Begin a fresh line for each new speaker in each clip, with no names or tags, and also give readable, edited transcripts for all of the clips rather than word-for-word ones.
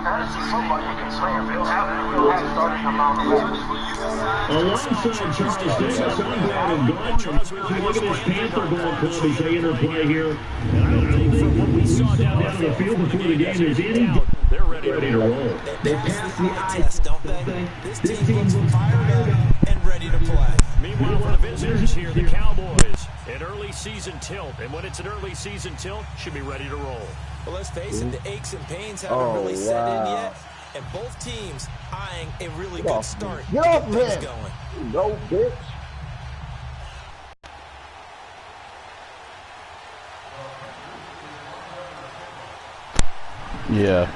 Fantasy football, you can swing it. We'll have starting amount of reps.
Alongside Charles Davis, I'm Brandon Gardner. As we look at this Panther ball club as they interplay here. And I don't think from what we saw down the field before the game is ending, they're ready to roll.
They pass the eye test, don't they? This team looks fired up and ready to play.
Meanwhile, for the visitors here, the Cowboys, an early season tilt. And when it's an early season tilt, should be ready to roll.
Well, let's face it, the aches and pains haven't really set in yet. And both teams eyeing a really good start.
Get off of him! Go, bitch.
Yeah.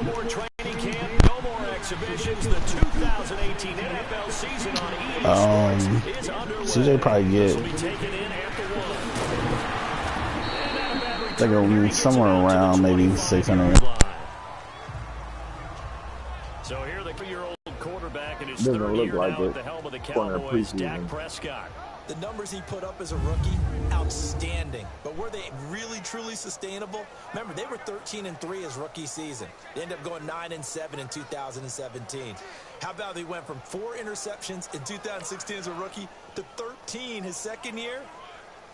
No more training camp, no more exhibitions. The 2018 NFL season on EA Sports is underway.
CJ probably get, I think somewhere around maybe 600.
So here the 3-year-old quarterback in his third year now at the helm of the Cowboys, Dak Prescott.
The numbers he put up as a rookie, outstanding. But were they really, truly sustainable? Remember, they were 13-3 his rookie season. They ended up going 9-7 in 2017. How about they went from 4 interceptions in 2016 as a rookie to 13 his second year?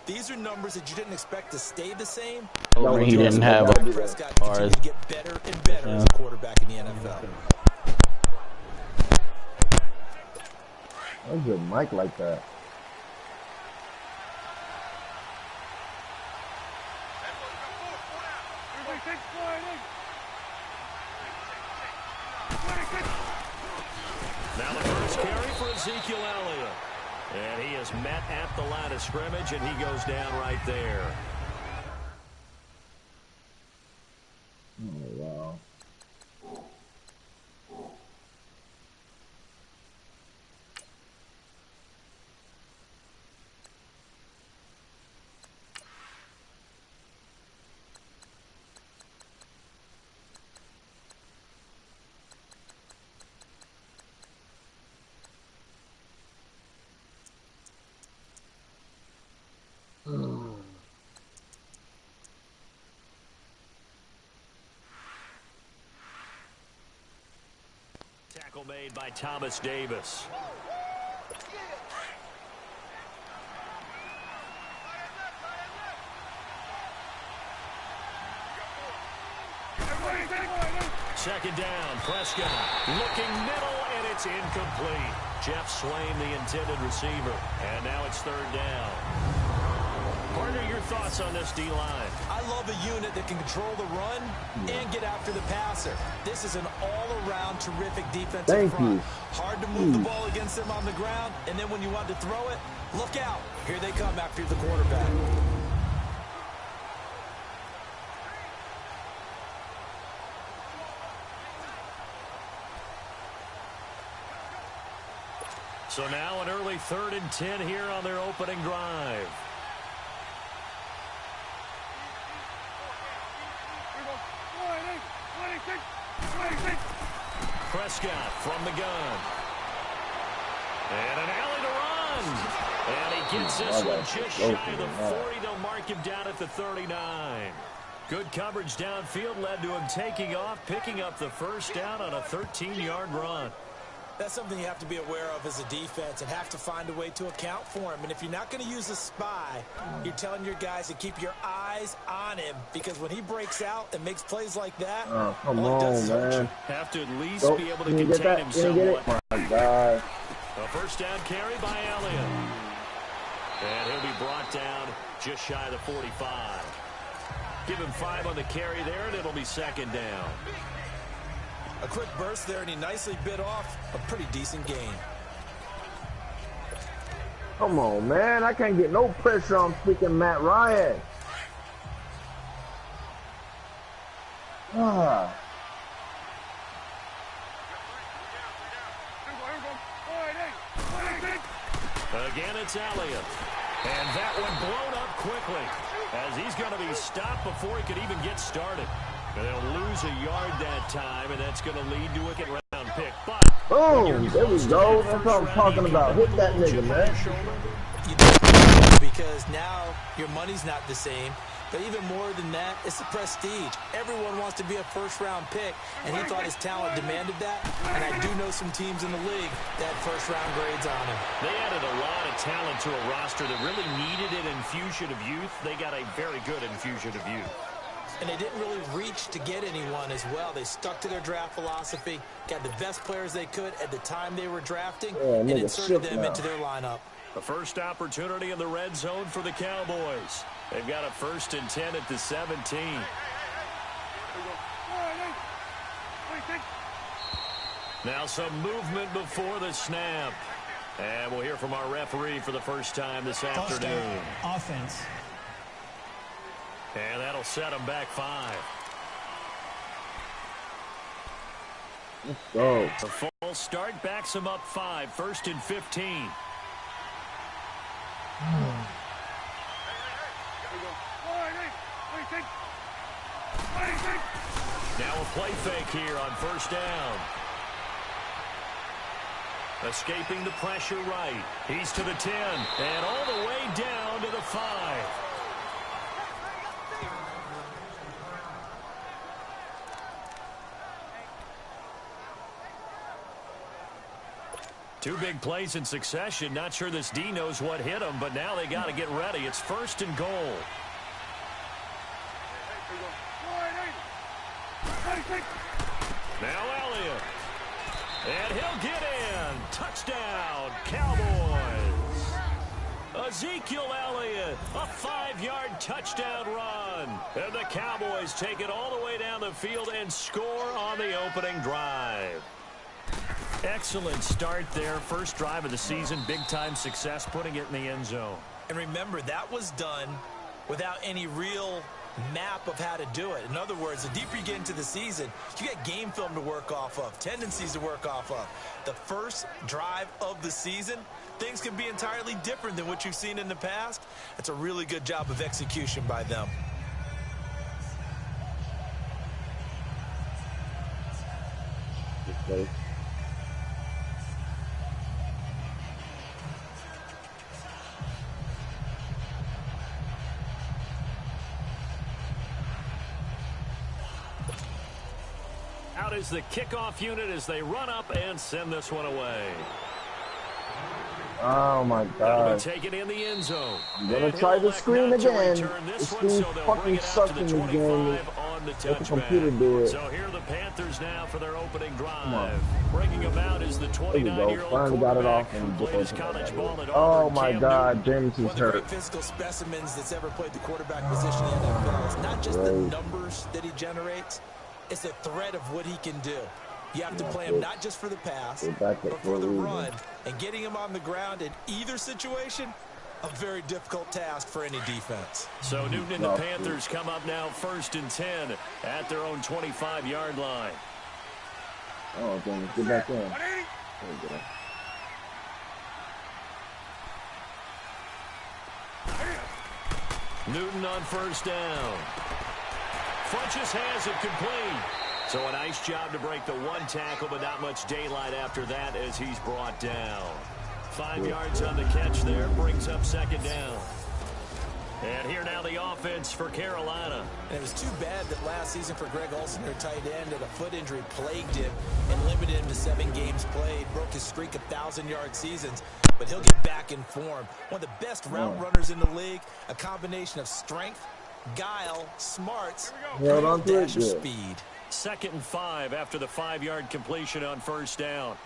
These are numbers that you didn't expect to stay the same.
He didn't have
Dak Prescott continued to get better and better as a quarterback in the NFL.
That's a good mic like that.
Now the first carry for Ezekiel Elliott. And he is met at the line of scrimmage, and he goes down right there.
Oh, wow.
Tackle made by Thomas Davis. Second down, Prescott looking middle, and it's incomplete. Jeff Swain, the intended receiver, and now it's third down. Partner, your thoughts on this D-line?
I love a unit that can control the run and get after the passer. This is an all-around terrific defensive front. Hard to move the ball against them on the ground, and then when you want to throw it, look out. Here they come after the quarterback.
So now an early 3rd and 10 here on their opening drive. Prescott from the gun. And an alley to run. And he gets this one just shy of the 40. They'll mark him down at the 39. Good coverage downfield led to him taking off, picking up the first down on a 13-yard run.
That's something you have to be aware of as a defense and have to find a way to account for him. And if you're not going to use a spy, you're telling your guys to keep your eyes on him, because when he breaks out and makes plays like that,
come on, man.
Have to at least be able to contain him somewhat.
Oh, my God.
A first down carry by Elliott. And he'll be brought down just shy of the 45. Give him 5 on the carry there, and it'll be second down.
A quick burst there, and he nicely bit off a pretty decent gain.
Come on, man. I can't get no pressure on freaking Matt Ryan.
Again, it's Elliott. And that one blown up quickly, as he's going to be stopped before he could even get started. And they'll lose a yard that time, and that's going to lead to a second-round pick. But
boom, there we go. That's what I'm talking about. Hit that nigga, man.
You do, because now your money's not the same. But even more than that, it's the prestige. Everyone wants to be a first-round pick, and he thought his talent demanded that. And I do know some teams in the league that had first-round grades on him.
They added a lot of talent to a roster that really needed an infusion of youth. They got a very good infusion of youth.
And they didn't really reach to get anyone as well. They stuck to their draft philosophy, got the best players they could at the time they were drafting, and inserted them into their lineup.
The first opportunity in the red zone for the Cowboys. They've got a 1st and 10 at the 17. Now some movement before the snap. And we'll hear from our referee for the first time this afternoon.
Offense.
And that'll set them back 5.
Let's go.
The false start backs them up 5, 1st and 15. Now a play fake here on 1st down. Escaping the pressure right. He's to the 10 and all the way down to the 5. Two big plays in succession. Not sure this D knows what hit him, but now they got to get ready. It's 1st and goal. Now Elliott. And he'll get in. Touchdown, Cowboys. Ezekiel Elliott, a 5-yard touchdown run. And the Cowboys take it all the way down the field and score on the opening drive. Excellent start there. First drive of the season. Big-time success, putting it in the end zone.
And remember, that was done without any real map of how to do it. In other words, the deeper you get into the season, you got game film to work off of, tendencies to work off of. The first drive of the season, things can be entirely different than what you've seen in the past. It's a really good job of execution by them.
Okay.
Out is the kickoff unit as they run up and send this one away.
Oh my God.
Take it in the end zone.
I'm gonna try the screen again. The screen fucking sucked in the game. Let the computer do it.
So here are the Panthers now for their opening drive. Bringing them out is the 29-year-old
Finally got it off and
played his college ball at
oh
Auburn.
my God, James is
One of the
hurt.
great physical specimens that's ever played the quarterback position in the NFL. It's not just the numbers that he generates. It's the threat of what he can do. You have to play him not just for the pass, but for the run. And getting him on the ground in either situation, a very difficult task for any defense.
So Newton and the Panthers come up now 1st and 10 at their own 25-yard line.
Oh, damn, get back in. There we go.
Newton on 1st down. Funches has it complete. So a nice job to break the one tackle, but not much daylight after that as he's brought down. 5 yards on the catch there, brings up 2nd down. And here now the offense for Carolina.
And it was too bad that last season for Greg Olsen, their tight end, that a foot injury plagued him and limited him to 7 games played, broke his streak of 1,000-yard seasons. But he'll get back in form. One of the best route runners in the league, a combination of strength, guile, smarts, and dash of speed.
2nd and 5 after the 5-yard completion on 1st down.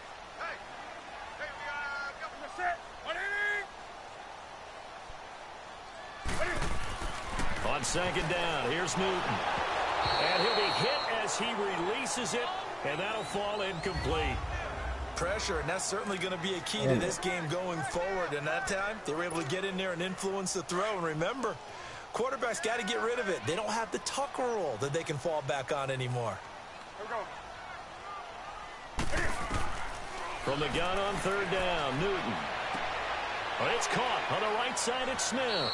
On 2nd down, here's Newton. And he'll be hit as he releases it, and that'll fall incomplete.
Pressure, and that's certainly going to be a key to this game going forward. And that time, they were able to get in there and influence the throw. And remember, quarterbacks got to get rid of it. They don't have the tuck rule that they can fall back on anymore.
From the gun on 3rd down, Newton. But it's caught on the right side at Smith.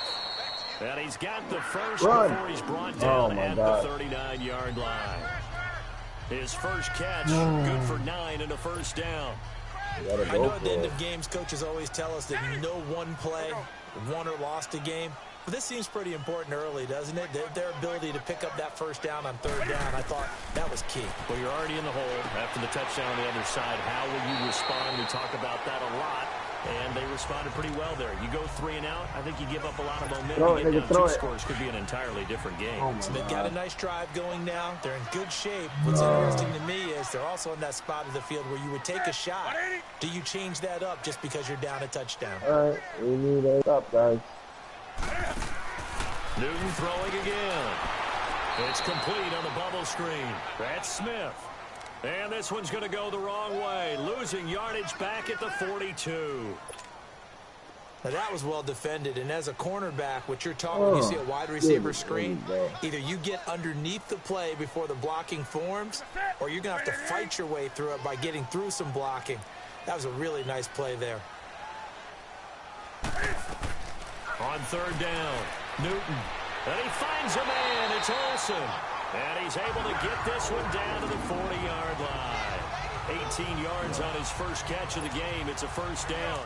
And he's got the first before he's brought down at the 39-yard line. His first catch, good for 9 and a 1st down.
I know at the end of games, coaches always tell us that no one play won or lost a game. But this seems pretty important early, doesn't it? Their ability to pick up that first down on third down, I thought that was key.
Well, you're already in the hole after the touchdown on the other side. How will you respond? We talk about that a lot, and they responded pretty well there. You go 3 and out, I think you give up a lot of momentum. You get down 2 scores, could be an entirely different game.
So they've got a nice drive going now. They're in good shape. What's interesting to me is they're also in that spot of the field where you would take a shot. Do you change that up just because you're down a touchdown?
All right, we need to stop, guys.
Newton throwing again. It's complete on the bubble screen. That's Smith. And this one's going to go the wrong way. Losing yardage back at the 42.
Now that was well defended. And as a cornerback, what you're talking when you see a wide receiver screen, either you get underneath the play before the blocking forms, or you're going to have to fight your way through it by getting through some blocking. That was a really nice play there.
On third down, Newton. And he finds a man. It's Olsen. And he's able to get this one down to the 40-yard line. 18 yards on his first catch of the game. It's a first down.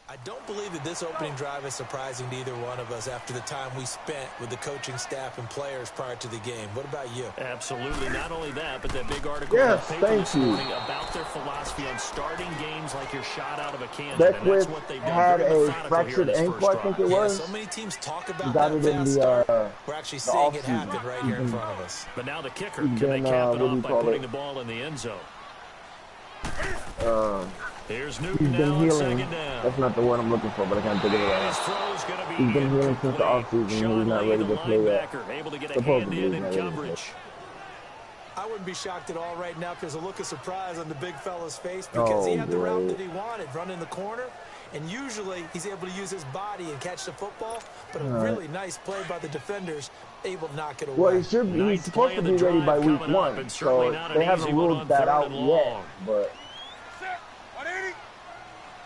I don't believe that this opening drive is surprising to either one of us after the time we spent with the coaching staff and players prior to the game. What about you?
Absolutely. Not only that, but that big article in the paper this morning about their philosophy on starting games like you're shot out of a cannon. And that's what they've done.
Had a fractured ankle, I think it was.
So many teams talk about that fast start. We're actually seeing it happen right here in front of us.
But now the kicker, can they cap it off by putting the ball in the end zone? Here's Newton now on second down.
That's not the word I'm looking for, but I can't think of it right now. He's been healing since the offseason. He's not ready to play yet.
Able to get a hand in coverage.
I wouldn't be shocked at all right now because a look of surprise on the big fella's face because he had the route that he wanted, running the corner. And usually he's able to use his body and catch the football, but a really nice play by the defenders, able to knock it away.
Well, he's supposed to be ready by week 1, so they haven't ruled that out yet. But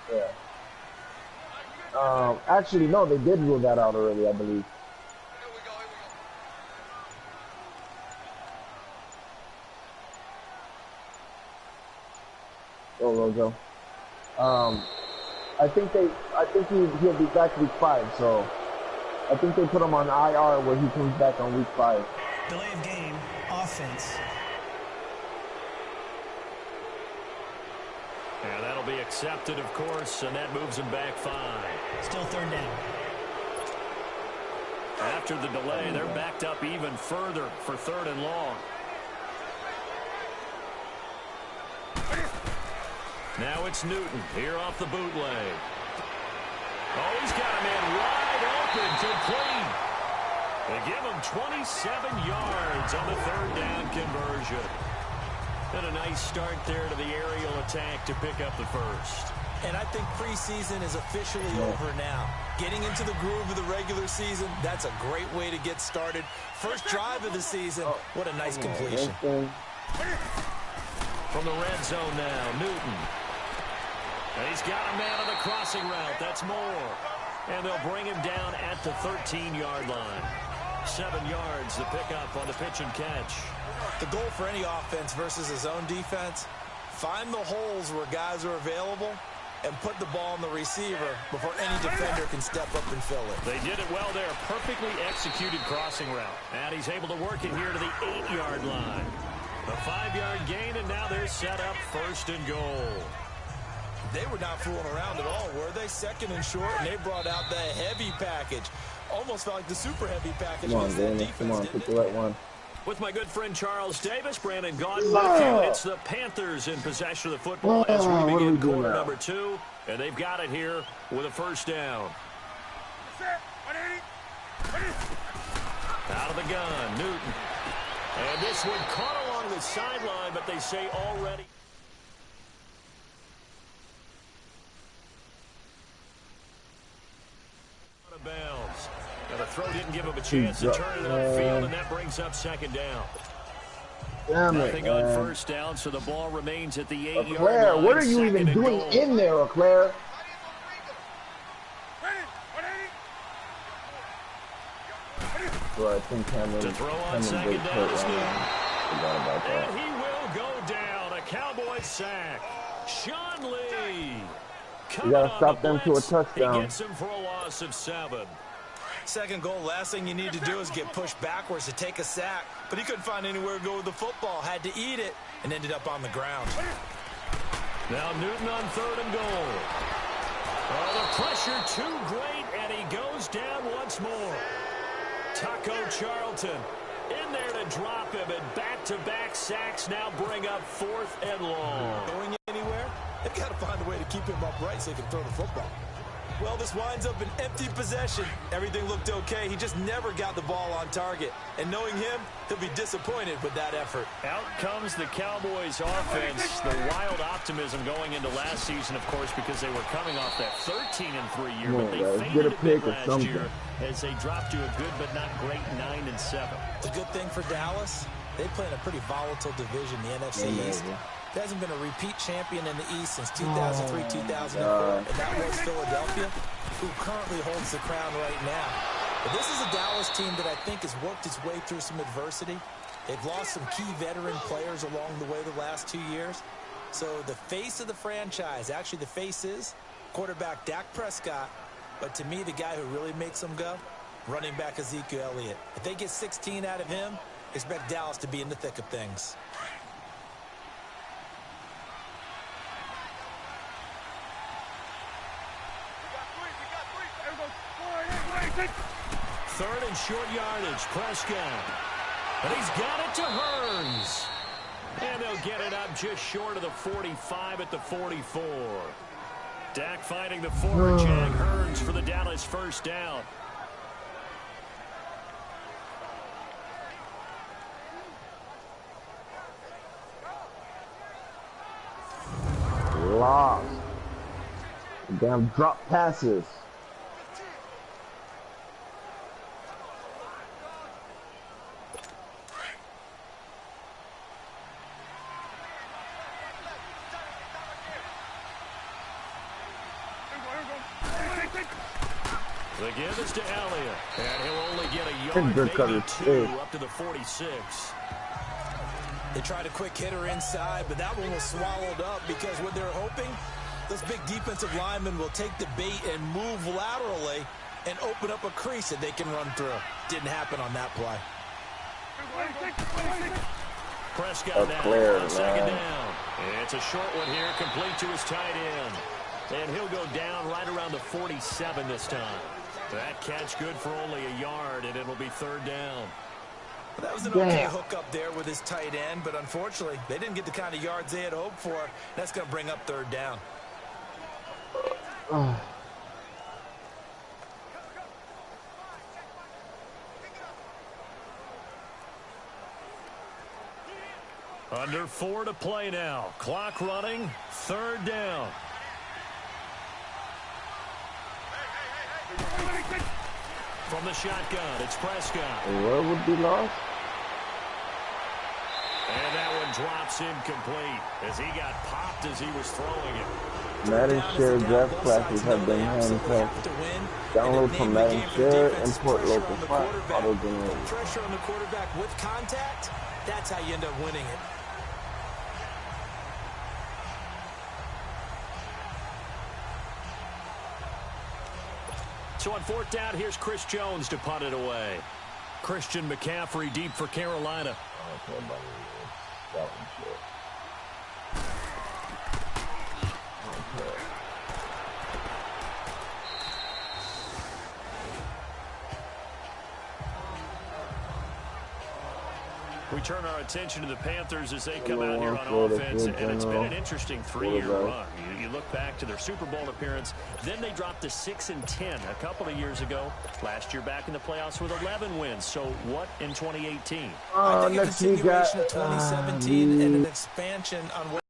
yeah. Actually, no, they did rule that out already, I believe. Go, Rojo. I think he'll be back week 5, so I think they put him on IR where he comes back on week 5.
Delay of game, offense.
And that'll be accepted, of course, and that moves him back 5.
Still third down.
After the delay, they're backed up even further for 3rd and long. Now it's Newton here off the bootleg. Oh, he's got a man wide open, complete. They give him 27 yards on the 3rd down conversion. And a nice start there to the aerial attack to pick up the first.
And I think preseason is officially over now. Getting into the groove of the regular season, that's a great way to get started. First drive of the season, what a nice completion.
From the red zone now, Newton. And he's got a man on the crossing route. That's Moore. And they'll bring him down at the 13-yard line. 7 yards to pick up on the pitch and catch.
The goal for any offense versus his own defense, find the holes where guys are available and put the ball in the receiver before any defender can step up and fill it.
They did it well there. Perfectly executed crossing route. And he's able to work it here to the 8-yard line. A 5-yard gain, and now they're set up 1st and goal.
They were not fooling around at all, were they? 2nd and short, and they brought out the heavy package. Almost felt like the super heavy package.
Come on, Danny. Come on, pick the right one.
With my good friend Charles Davis, Brandon Gaudin with you. It's the Panthers in possession of the football as we begin quarter number 2. And they've got it here with a 1st down. Out of the gun, Newton. And this one caught along the sideline, but they say already. Out of bounds. Now the throw didn't give him a chance to turn it upfield, and that brings up 2nd down.
Damn it,
Nothing on
man.
first down, so the ball remains at the 8-yard
Leclerc,
line.
what are you even doing in there, Leclerc? Well, I think
to throw on second down is Newton.
Forgot about that.
And he will go down. A Cowboys sack. Sean Lee.
You gotta stop them to a touchdown.
He gets him for a loss of 7.
Second goal, last thing you need to do is get pushed backwards to take a sack. But he couldn't find anywhere to go with the football. Had to eat it and ended up on the ground.
Now Newton on 3rd and goal. Oh, the pressure too great, and he goes down once more. Taco Charlton in there to drop him, and back-to-back sacks now bring up 4th and long.
Going anywhere? They've got to find a way to keep him upright so he can throw the football. Well, this winds up an empty possession. Everything looked okay. He just never got the ball on target. And knowing him, he'll be disappointed with that effort.
Out comes the Cowboys offense. The wild optimism going into last season, of course, because they were coming off that 13-3 year, but they faded a bit last year as they dropped to a good but not great 9-7.
The good thing for Dallas, they play in a pretty volatile division, the NFC East. There hasn't been a repeat champion in the East since 2003, 2004, and that was Philadelphia, who currently holds the crown right now. But this is a Dallas team that I think has worked its way through some adversity. They've lost some key veteran players along the way the last 2 years. So the face of the franchise, actually the face is quarterback Dak Prescott, but to me the guy who really makes them go, running back Ezekiel Elliott. If they get 16 out of him, expect Dallas to be in the thick of things.
Third and short yardage, Prescott. And he's got it to Hearns. And they'll get it up just short of the 45 at the 44. Dak finding the forward Jack Hearns for the Dallas first down.
Lost. Damn drop passes.
The give is to Elliott, and he'll only get a yard, maybe 2, up to the 46.
They tried a quick hitter inside, but that one was swallowed up because what they're hoping, those big defensive linemen will take the bait and move laterally and open up a crease that they can run through. Didn't happen on that play.
Prescott now on second down. It's a short one here, complete to his tight end. And he'll go down right around the 47 this time. That catch good for only a yard, and it'll be 3rd down.
That was an okay hook up there with his tight end, but unfortunately, they didn't get the kind of yards they had hoped for. That's going to bring up 3rd down.
Under 4 to play now. Clock running, 3rd down. From the shotgun, it's Prescott.
What would be lost?
And that one drops incomplete as he got popped as he was throwing it.
Madden Share draft classes have been handcuffed. Download from Madden Share, import local file, auto-generate.
Pressure on the quarterback with contact, that's how you end up winning it.
So on 4th down, here's Chris Jones to punt it away. Christian McCaffrey deep for Carolina. We turn our attention to the Panthers as they come out here on offense, and it's been an interesting 3-year run. You look back to their Super Bowl appearance, then they dropped to 6-10 a couple of years ago. Last year back in the playoffs with 11 wins. So what in 2018?
I think a continuation of 2017 and an expansion on what